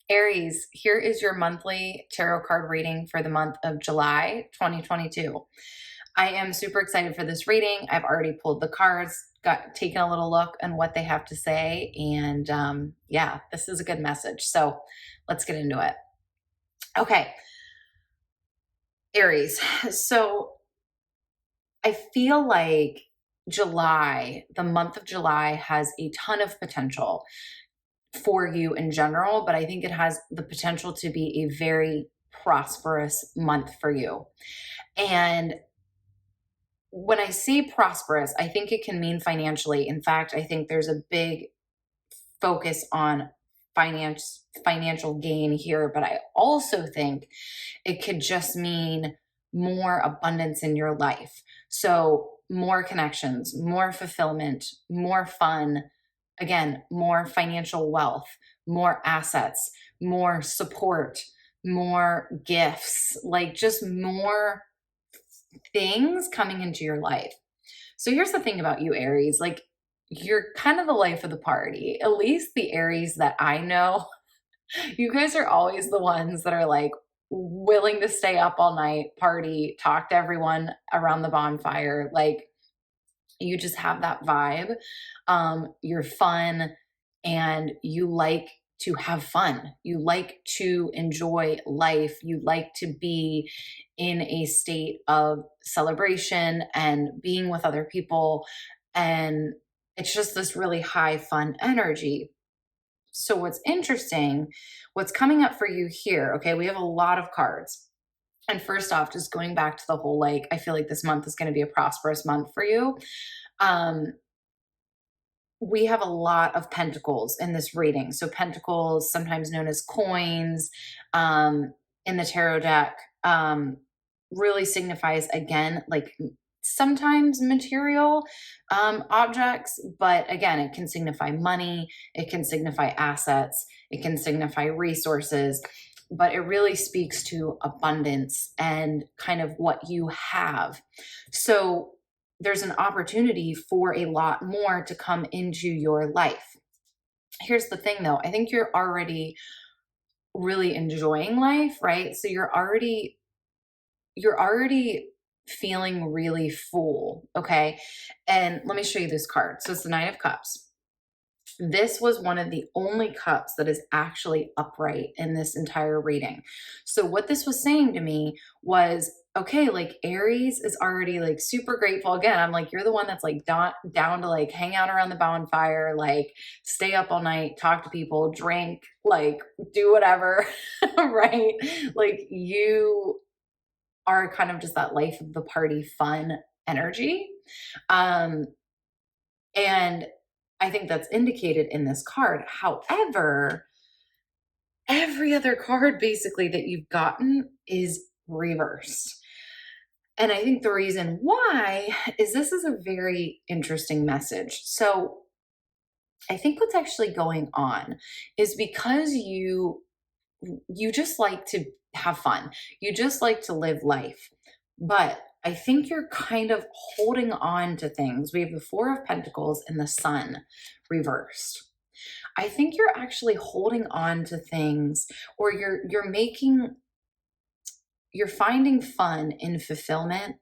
Aries, here is your monthly tarot card reading for the month of July 2022. I am super excited for this reading. I've already pulled the cards, got taken a little look on what they have to say, and yeah, this is a good message. So let's get into it. Okay, Aries. So I feel like July, the month of July, has a ton of potential for you in general, but I think it has the potential to be a very prosperous month for you. And when I say prosperous, I think it can mean financially. In fact, I think there's a big focus on financial gain here, but I also think it could just mean more abundance in your life. So, more connections, more fulfillment, more fun, again, more financial wealth, more assets, more support, more gifts, like just more things coming into your life. So here's the thing about you, Aries, like you're kind of the life of the party. At least the Aries that I know, you guys are always the ones that are like willing to stay up all night, party, talk to everyone around the bonfire. Like you just have that vibe. You're fun and you like to have fun. You like to enjoy life. You like to be in a state of celebration and being with other people. And it's just this really high fun energy. So, what's interesting, what's coming up for you here, okay, we have a lot of cards. And first off, just going back to the whole like, I feel like this month is going to be a prosperous month for you. Um, we have a lot of pentacles in this reading. So pentacles, sometimes known as coins, in the tarot deck, really signifies again, like sometimes material objects, but again, it can signify money, it can signify assets, it can signify resources, but it really speaks to abundance and kind of what you have. So there's an opportunity for a lot more to come into your life. Here's the thing though, I think you're already really enjoying life, right? So you're already feeling really full, okay? And let me show you this card. So it's the Nine of Cups. This was one of the only cups that is actually upright in this entire reading. So what this was saying to me was, okay, like Aries is already like super grateful. Again, I'm like, you're the one that's like down to like hang out around the bonfire, like stay up all night, talk to people, drink, like do whatever, right? Like you are kind of just that life of the party fun energy. Um, and I think that's indicated in this card. However, every other card basically that you've gotten is reversed. And I think the reason why is this is a very interesting message. So I think what's actually going on is because you just like to have fun. You just like to live life. But I think you're kind of holding on to things. We have the Four of Pentacles and the Sun reversed. I think you're actually holding on to things, or you're finding fun in fulfillment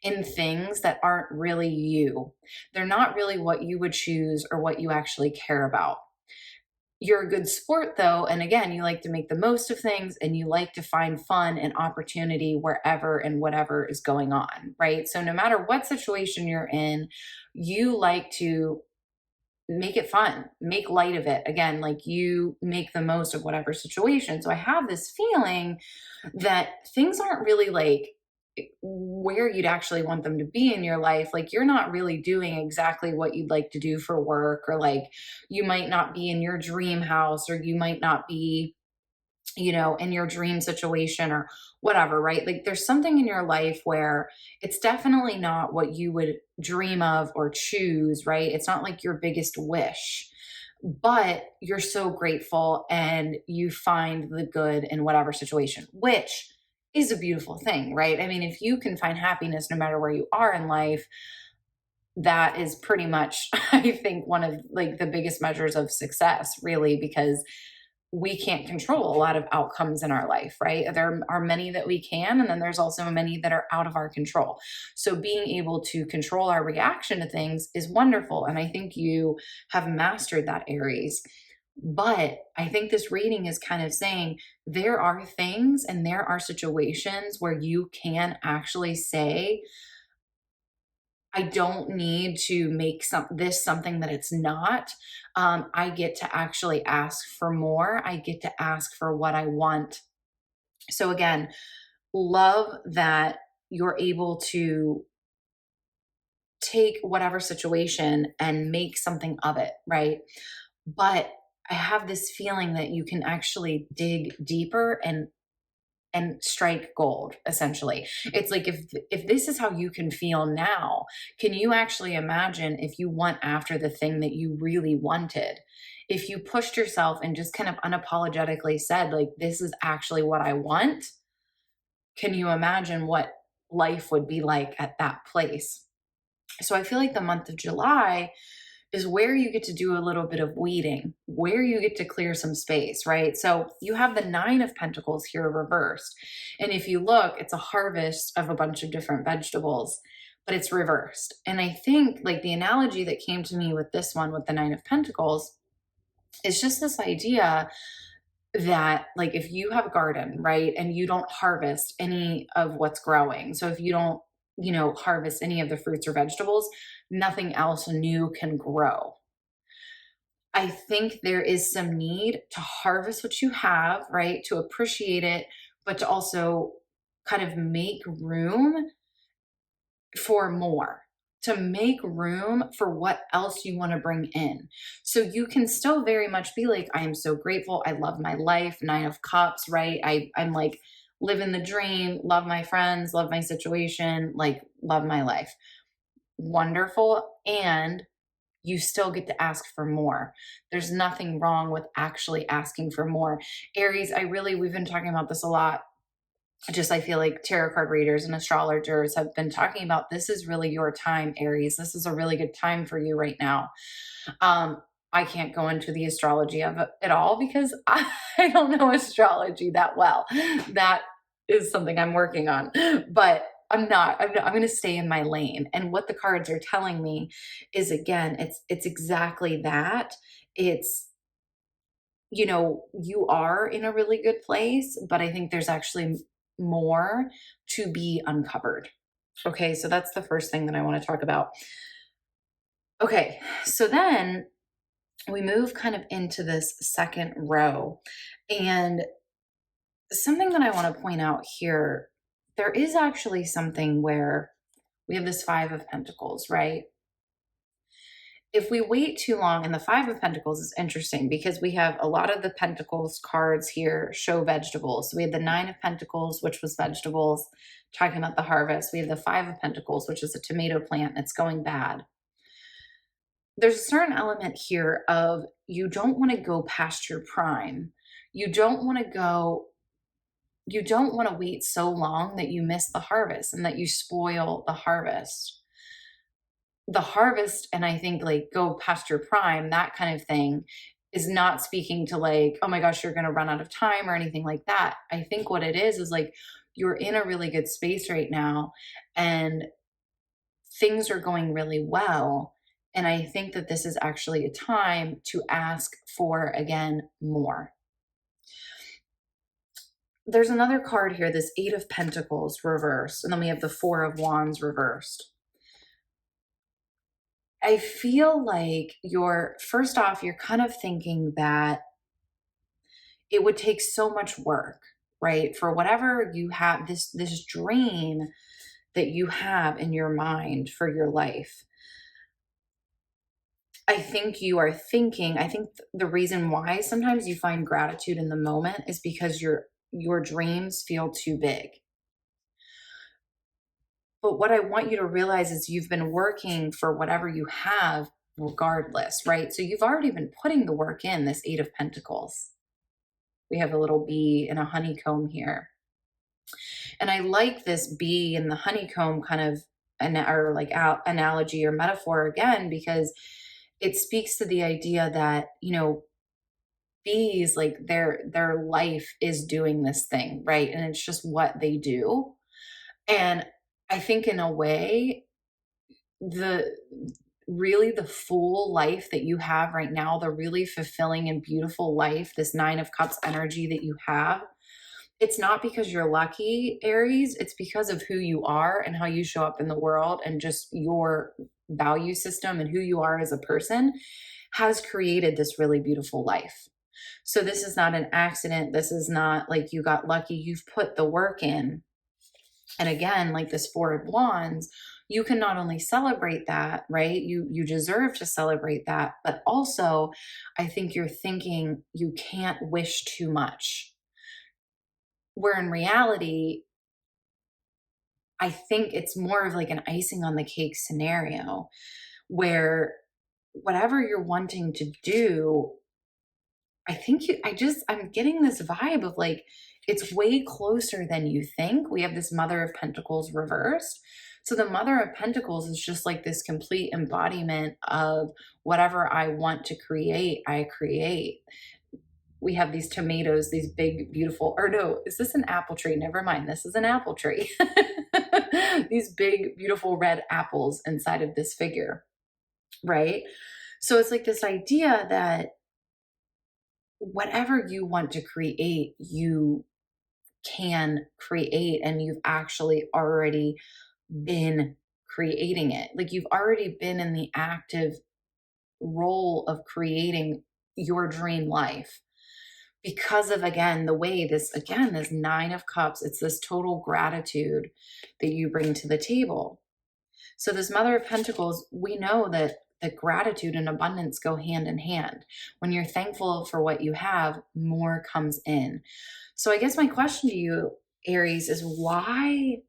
in things that aren't really you. They're not really what you would choose or what you actually care about. You're a good sport though, and again, you like to make the most of things and you like to find fun and opportunity wherever and whatever is going on, right? So no matter what situation you're in, you like to make it fun, make light of it. Again, like you make the most of whatever situation. So I have this feeling that things aren't really like where you'd actually want them to be in your life. Like you're not really doing exactly what you'd like to do for work, or like you might not be in your dream house, or you might not be, in your dream situation or whatever, right? Like there's something in your life where it's definitely not what you would dream of or choose, right? It's not like your biggest wish, but you're so grateful and you find the good in whatever situation, which is a beautiful thing, right? I mean, if you can find happiness no matter where you are in life, that is pretty much, I think, one of like the biggest measures of success, really, because we can't control a lot of outcomes in our life, right? There are many that we can, and then there's also many that are out of our control. So being able to control our reaction to things is wonderful. And I think you have mastered that, Aries. But I think this reading is kind of saying there are things and there are situations where you can actually say, I don't need to make this something that it's not. I get to actually ask for more. I get to ask for what I want. So again, love that you're able to take whatever situation and make something of it, right? But I have this feeling that you can actually dig deeper and strike gold, essentially. It's like, if this is how you can feel now, can you actually imagine if you went after the thing that you really wanted, if you pushed yourself and just kind of unapologetically said, like, this is actually what I want? Can you imagine what life would be like at that place? So I feel like the month of July is where you get to do a little bit of weeding, where you get to clear some space, right? So you have the Nine of Pentacles here reversed. And if you look, it's a harvest of a bunch of different vegetables, but it's reversed. And I think, like, the analogy that came to me with this one, with the Nine of Pentacles, is just this idea that, like, if you have a garden, right, and you don't harvest any of what's growing, so if you don't, harvest any of the fruits or vegetables, nothing else new can grow. I think there is some need to harvest what you have, right, to appreciate it, but to also kind of make room for more, to make room for what else you want to bring in. So you can still very much be like, I am so grateful. I love my life. Nine of Cups, right? I'm like living the dream, love my friends, love my situation, like love my life. Wonderful. And you still get to ask for more. There's nothing wrong with actually asking for more. Aries, we've been talking about this a lot. I feel like tarot card readers and astrologers have been talking about, this is really your time, Aries. This is a really good time for you right now. I can't go into the astrology of it at all because I don't know astrology that well. That is something I'm working on, but I'm going to stay in my lane. And what the cards are telling me is, again, it's exactly that. It's, you are in a really good place, but I think there's actually more to be uncovered. Okay, so that's the first thing that I want to talk about. Okay, so then we move kind of into this second row. And something that I want to point out here, there is actually something where we have this Five of Pentacles, right? If we wait too long, and the Five of Pentacles is interesting because we have a lot of the Pentacles cards here show vegetables. So we have the Nine of Pentacles, which was vegetables, talking about the harvest. We have the Five of Pentacles, which is a tomato plant that's going bad. There's a certain element here of, you don't want to go past your prime. You don't want to wait so long that you miss the harvest and that you spoil the harvest. The harvest, and I think, like, go past your prime, that kind of thing, is not speaking to, like, oh my gosh, you're going to run out of time or anything like that. I think what it is like, you're in a really good space right now and things are going really well. And I think that this is actually a time to ask for, again, more. There's another card here, this Eight of Pentacles reversed, and then we have the Four of Wands reversed. I feel like first off, you're kind of thinking that it would take so much work, right? For whatever you have, this dream that you have in your mind for your life. I think the reason why sometimes you find gratitude in the moment is because your dreams feel too big. But what I want you to realize is you've been working for whatever you have regardless, right? So you've already been putting the work in, this Eight of Pentacles. We have a little bee and a honeycomb here. And I like this bee and the honeycomb kind of analogy or metaphor again, because it speaks to the idea that, bees, like their life is doing this thing, right? And it's just what they do. And I think in a way, the really the full life that you have right now, the really fulfilling and beautiful life, this 9 of Cups energy that you have, it's not because you're lucky, Aries. It's because of who you are and how you show up in the world, and just your value system and who you are as a person has created this really beautiful life. So this is not an accident. This is not like you got lucky. You've put the work in. And again, like this 4 of Wands, you can not only celebrate that, right? You deserve to celebrate that, but also I think you're thinking you can't wish too much. Where in reality, I think it's more of like an icing on the cake scenario where whatever you're wanting to do, I think I'm getting this vibe of like, it's way closer than you think. We have this Mother of Pentacles reversed. So the Mother of Pentacles is just like this complete embodiment of whatever I want to create, I create. We have these tomatoes, these big, beautiful, or no, is this an apple tree? Never mind. This is an apple tree. These big, beautiful red apples inside of this figure, right? So it's like this idea that whatever you want to create, you can create, and you've actually already been creating it. Like you've already been in the active role of creating your dream life because of, again, the way this 9 of Cups, it's this total gratitude that you bring to the table. So this Mother of Pentacles, we know that gratitude and abundance go hand in hand. When you're thankful for what you have, more comes in. So I guess my question to you, Aries, is why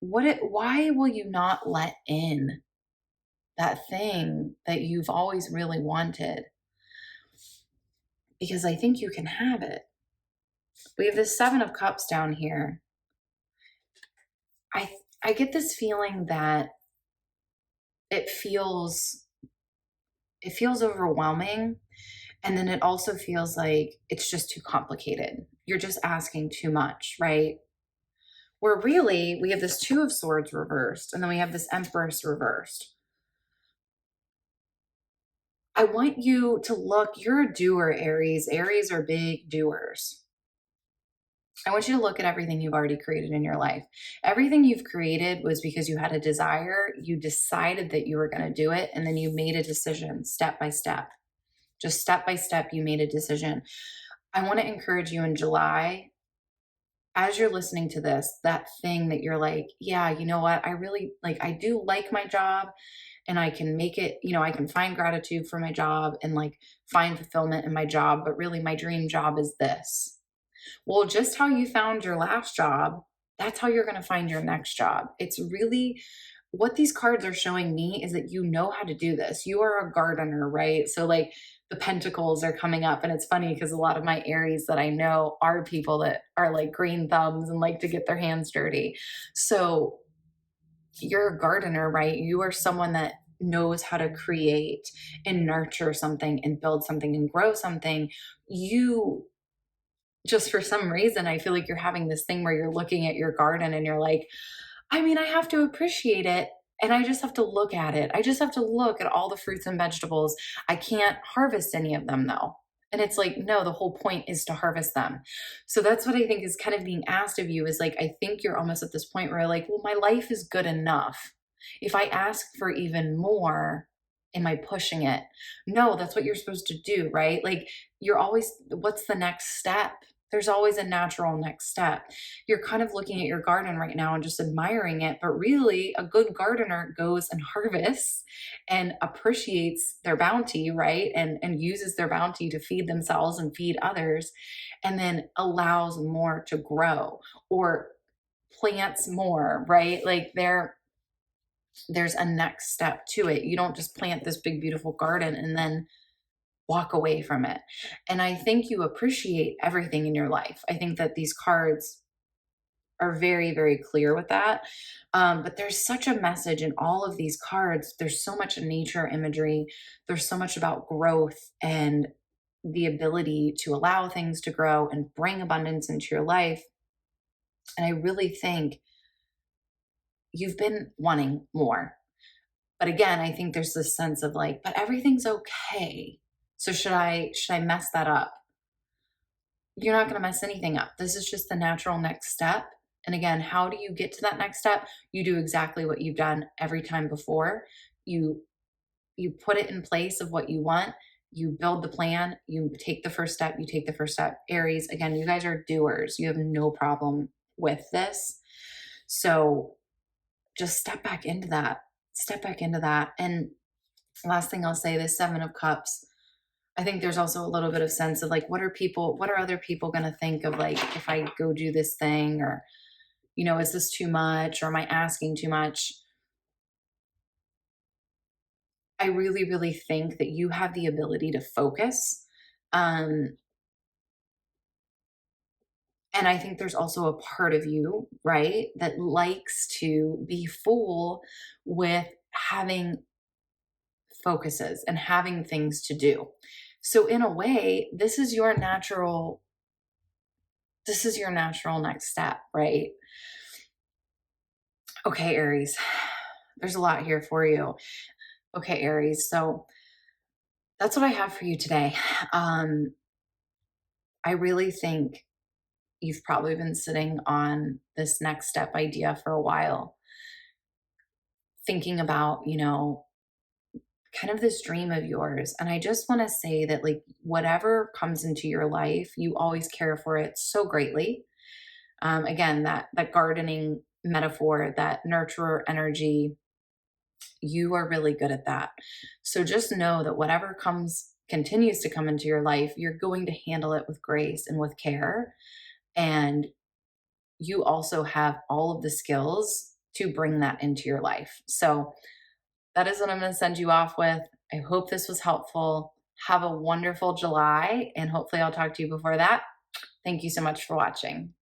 will you not let in that thing that you've always really wanted? Because I think you can have it. We have this 7 of Cups down here. I get this feeling that it feels overwhelming, and then it also feels like it's just too complicated. You're just asking too much, right? Where really we have this 2 of Swords reversed, and then we have this Empress reversed. I want you to look, you're a doer, Aries. Aries are big doers. I want you to look at everything you've already created in your life. Everything you've created was because you had a desire, you decided that you were going to do it, and then you made a decision step by step. Just step by step, you made a decision. I want to encourage you in July, as you're listening to this, that thing that you're like, yeah, you know what? I really like, I do like my job, and I can make it, I can find gratitude for my job and like find fulfillment in my job, but really my dream job is this. Well, just how you found your last job, that's how you're going to find your next job. It's really what these cards are showing me is that you know how to do this. You are a gardener, right? So, like, the pentacles are coming up. And it's funny because a lot of my Aries that I know are people that are like green thumbs and like to get their hands dirty. So, you're a gardener, right? You are someone that knows how to create and nurture something and build something and grow something. You just, for some reason, I feel like you're having this thing where you're looking at your garden and you're like, I mean, I have to appreciate it, and I just have to look at it. I just have to look at all the fruits and vegetables. I can't harvest any of them though. And it's like, no, the whole point is to harvest them. So that's what I think is kind of being asked of you, is like, I think you're almost at this point where you're like, well, my life is good enough. If I ask for even more, am I pushing it? No, that's what you're supposed to do, right? Like, you're always, what's the next step? There's always a natural next step. You're kind of looking at your garden right now and just admiring it, but really a good gardener goes and harvests and appreciates their bounty, right? And uses their bounty to feed themselves and feed others, and then allows more to grow or plants more, right? Like there's a next step to it. You don't just plant this big beautiful garden and then walk away from it. And I think you appreciate everything in your life. I think that these cards are very, very clear with that. But there's such a message in all of these cards. There's so much nature imagery. There's so much about growth and the ability to allow things to grow and bring abundance into your life. And I really think you've been wanting more. But again, I think there's this sense of like, but everything's okay. So should I mess that up? You're not going to mess anything up. This is just the natural next step. And again, how do you get to that next step? You do exactly what you've done every time before. You you put it in place of what you want. You build the plan, you take the first step, you take the first step. Aries, again, you guys are doers. You have no problem with this. So just step back into that. Step back into that. And last thing I'll say, this 7 of Cups, I think there's also a little bit of sense of like, what are other people going to think of like, if I go do this thing, or, is this too much, or am I asking too much? I really, really think that you have the ability to focus. Um, and I think there's also a part of you, right, that likes to be full with having focuses and having things to do. So in a way, this is your natural next step, right? Okay, Aries. There's a lot here for you. Okay, Aries. So that's what I have for you today. I really think you've probably been sitting on this next step idea for a while, thinking about, kind of this dream of yours. And I just want to say that, like, whatever comes into your life, you always care for it so greatly. Again, that gardening metaphor, that nurturer energy, you are really good at that. So just know that whatever continues to come into your life, you're going to handle it with grace and with care. And you also have all of the skills to bring that into your life. So that is what I'm going to send you off with. I hope this was helpful. Have a wonderful July, and hopefully I'll talk to you before that. Thank you so much for watching.